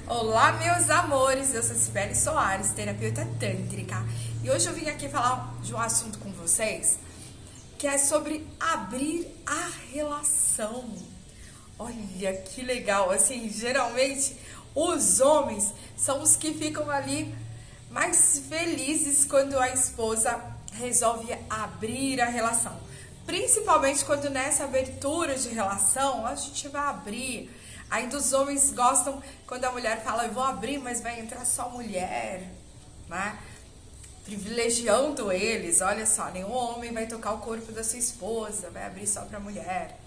Olá, meus amores, eu sou Sibeli Soares, terapeuta tântrica, e hoje eu vim aqui falar de um assunto com vocês que é sobre abrir a relação. Olha que legal, assim, geralmente os homens são os que ficam ali mais felizes quando a esposa resolve abrir a relação. Principalmente quando nessa abertura de relação a gente vai abrir. Ainda os homens gostam quando a mulher fala, eu vou abrir, mas vai entrar só mulher, né? Privilegiando eles, olha só, nenhum homem vai tocar o corpo da sua esposa, vai abrir só pra mulher.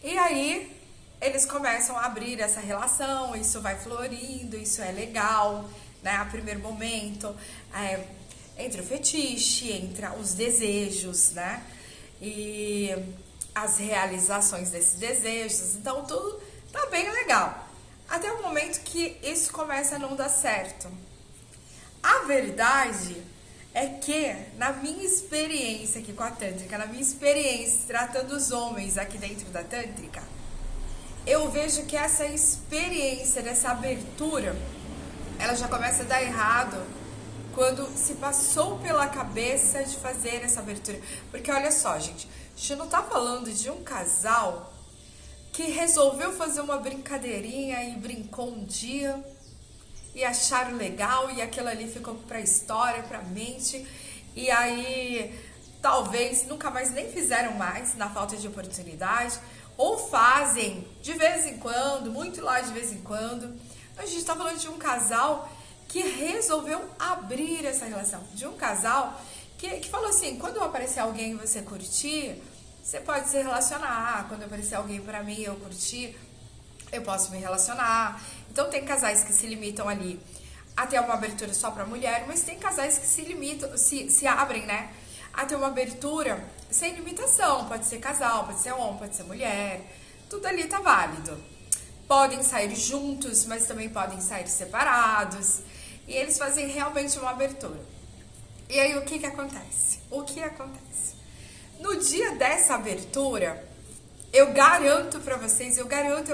E aí, eles começam a abrir essa relação, isso vai florindo, isso é legal, né? A primeiro momento, entra o fetiche, entra os desejos, né? E as realizações desses desejos, então tudo tá bem legal. Até o momento que isso começa a não dar certo. A verdade é que, na minha experiência aqui com a Tântrica, na minha experiência tratando os homens aqui dentro da Tântrica, eu vejo que essa experiência dessa abertura, ela já começa a dar errado quando se passou pela cabeça de fazer essa abertura. Porque olha só, gente, a gente não tá falando de um casal que resolveu fazer uma brincadeirinha e brincou um dia e acharam legal e aquilo ali ficou pra história, pra mente, e aí talvez nunca mais nem fizeram mais na falta de oportunidade, ou fazem de vez em quando, muito lá de vez em quando. A gente tá falando de um casal que resolveu abrir essa relação, de um casal que falou assim, quando aparecer alguém e você curtir, você pode se relacionar, quando aparecer alguém pra mim e eu curtir, eu posso me relacionar. Então tem casais que se limitam ali a ter uma abertura só pra mulher, mas tem casais que se limitam, se abrem, né, a ter uma abertura sem limitação, pode ser casal, pode ser homem, pode ser mulher, tudo ali tá válido. Podem sair juntos, mas também podem sair separados. E eles fazem realmente uma abertura. E aí o que acontece? O que acontece? No dia dessa abertura, eu garanto pra vocês, eu garanto.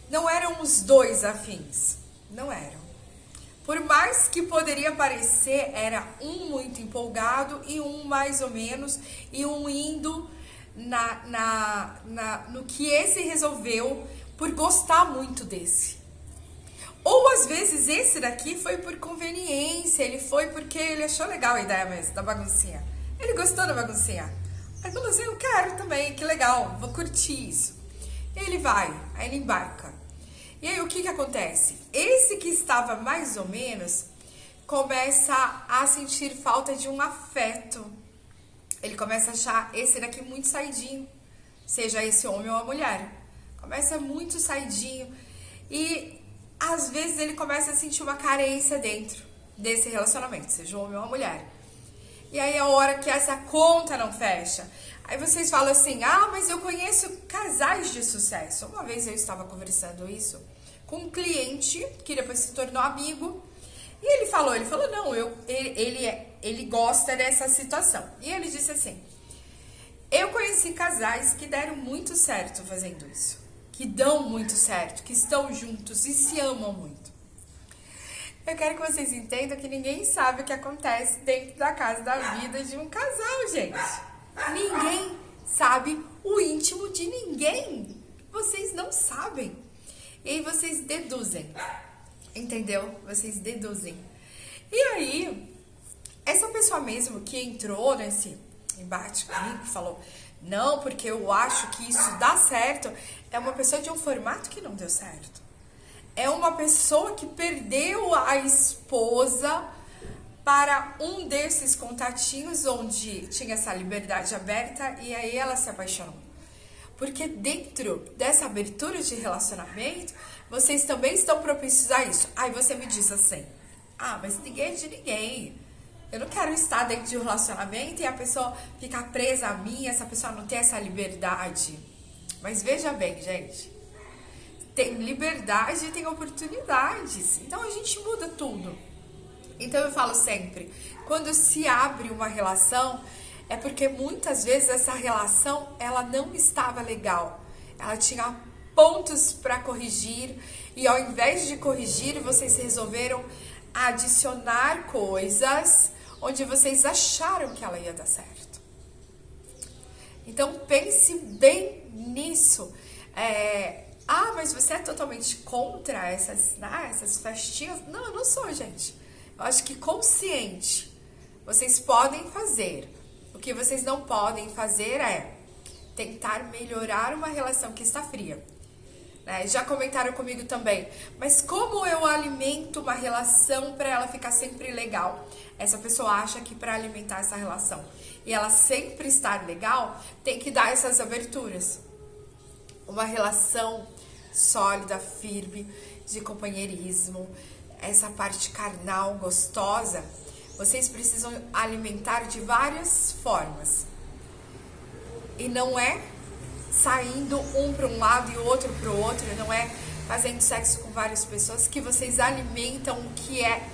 Não eram os dois afins. Não eram. Por mais que poderia parecer, era um muito empolgado e um mais ou menos, e um indo no que esse resolveu por gostar muito desse. Ou às vezes esse daqui foi por conveniência, ele foi porque ele achou legal a ideia mesmo, da baguncinha. Ele gostou da baguncinha. Aí falou assim, eu quero também, que legal, vou curtir isso. E ele vai, aí ele embarca. E aí o que acontece? Esse que estava mais ou menos, começa a sentir falta de um afeto. Ele começa a achar esse daqui muito saidinho, seja esse homem ou a mulher. Começa muito saidinho e às vezes ele começa a sentir uma carência dentro desse relacionamento, seja um homem ou uma mulher. E aí a hora que essa conta não fecha, aí vocês falam assim, mas eu conheço casais de sucesso. Uma vez eu estava conversando isso com um cliente, que depois se tornou amigo, e ele falou, não, ele gosta dessa situação. E ele disse assim, eu conheci casais que deram muito certo fazendo isso, que dão muito certo, que estão juntos e se amam muito. Eu quero que vocês entendam que ninguém sabe o que acontece dentro da casa da vida de um casal, gente. Ninguém sabe o íntimo de ninguém. Vocês não sabem. E aí vocês deduzem, entendeu? Vocês deduzem. E aí, essa pessoa mesmo que entrou nesse embate comigo, falou, não, porque eu acho que isso dá certo, é uma pessoa de um formato que não deu certo. É uma pessoa que perdeu a esposa para um desses contatinhos onde tinha essa liberdade aberta e aí ela se apaixonou. Porque dentro dessa abertura de relacionamento, vocês também estão propícios a isso. Aí você me diz assim, mas ninguém é de ninguém. Eu não quero estar dentro de um relacionamento e a pessoa ficar presa a mim, essa pessoa não ter essa liberdade. Mas veja bem, gente, tem liberdade e tem oportunidades. Então a gente muda tudo. Então eu falo sempre, quando se abre uma relação, é porque muitas vezes essa relação, ela não estava legal. Ela tinha pontos para corrigir e ao invés de corrigir, vocês resolveram adicionar coisas onde vocês acharam que ela ia dar certo. Então pense bem nisso. Mas você é totalmente contra essas festinhas? Não, eu não sou, gente. Eu acho que consciente vocês podem fazer. O que vocês não podem fazer é tentar melhorar uma relação que está fria. Já comentaram comigo também, mas como eu alimento uma relação para ela ficar sempre legal? Essa pessoa acha que para alimentar essa relação e ela sempre estar legal, tem que dar essas aberturas. Uma relação sólida, firme, de companheirismo, essa parte carnal, gostosa, vocês precisam alimentar de várias formas. E não é saindo um para um lado e o outro para o outro, não é fazendo sexo com várias pessoas que vocês alimentam o que é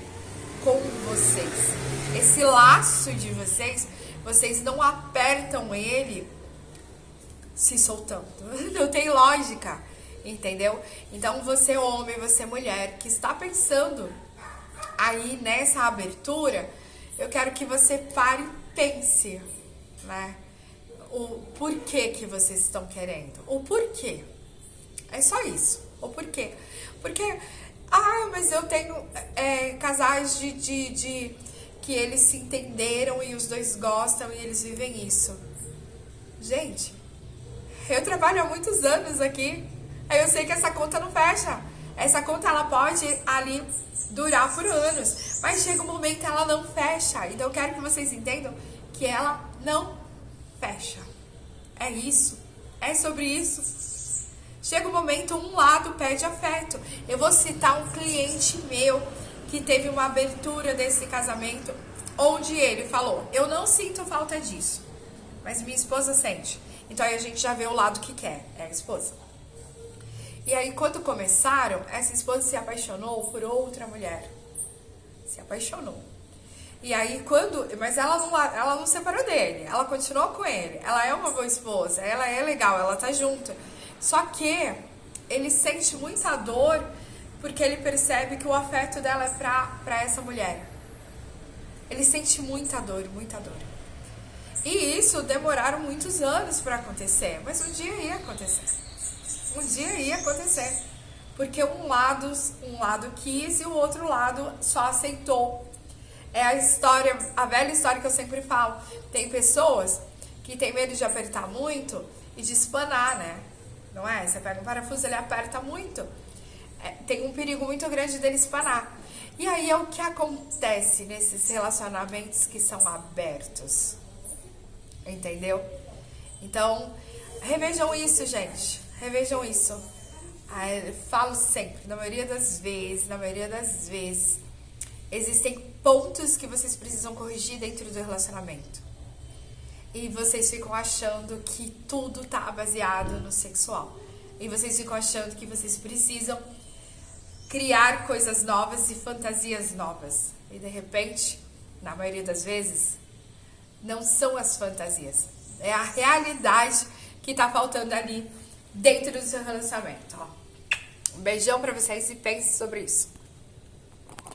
com vocês. Esse laço de vocês não apertam ele se soltando. Não tem lógica, entendeu? Então você homem, você mulher que está pensando aí nessa abertura, eu quero que você pare e pense, né? O porquê que vocês estão querendo. O porquê. É só isso. O porquê. Porque, mas eu tenho casais que eles se entenderam e os dois gostam e eles vivem isso. Gente, eu trabalho há muitos anos aqui. Aí eu sei que essa conta não fecha. Essa conta, ela pode ali durar por anos. Mas chega um momento que ela não fecha. Então eu quero que vocês entendam que ela não fecha. É isso. É sobre isso. Chega um momento, um lado pede afeto. Eu vou citar um cliente meu que teve uma abertura desse casamento, onde ele falou: eu não sinto falta disso, mas minha esposa sente. Então aí a gente já vê o lado que quer, é a esposa. E aí quando começaram, essa esposa se apaixonou por outra mulher. Se apaixonou. E aí mas ela não separou dele, ela continuou com ele, ela é uma boa esposa, ela é legal, ela tá junto. Só que ele sente muita dor porque ele percebe que o afeto dela é pra essa mulher. Ele sente muita dor, muita dor. E isso demoraram muitos anos para acontecer, mas um dia ia acontecer. Um dia ia acontecer. Porque um lado quis e o outro lado só aceitou. É a velha história que eu sempre falo. Tem pessoas que têm medo de apertar muito e de espanar, né? Não é? Você pega um parafuso, ele aperta muito. Tem um perigo muito grande dele espanar. E aí é o que acontece nesses relacionamentos que são abertos. Entendeu? Então, revejam isso, gente. Revejam isso. Eu falo sempre, na maioria das vezes, existem pontos que vocês precisam corrigir dentro do relacionamento. E vocês ficam achando que tudo tá baseado no sexual. E vocês ficam achando que vocês precisam criar coisas novas e fantasias novas. E de repente, na maioria das vezes, não são as fantasias. É a realidade que tá faltando ali dentro do seu relacionamento. Um beijão pra vocês e pense sobre isso.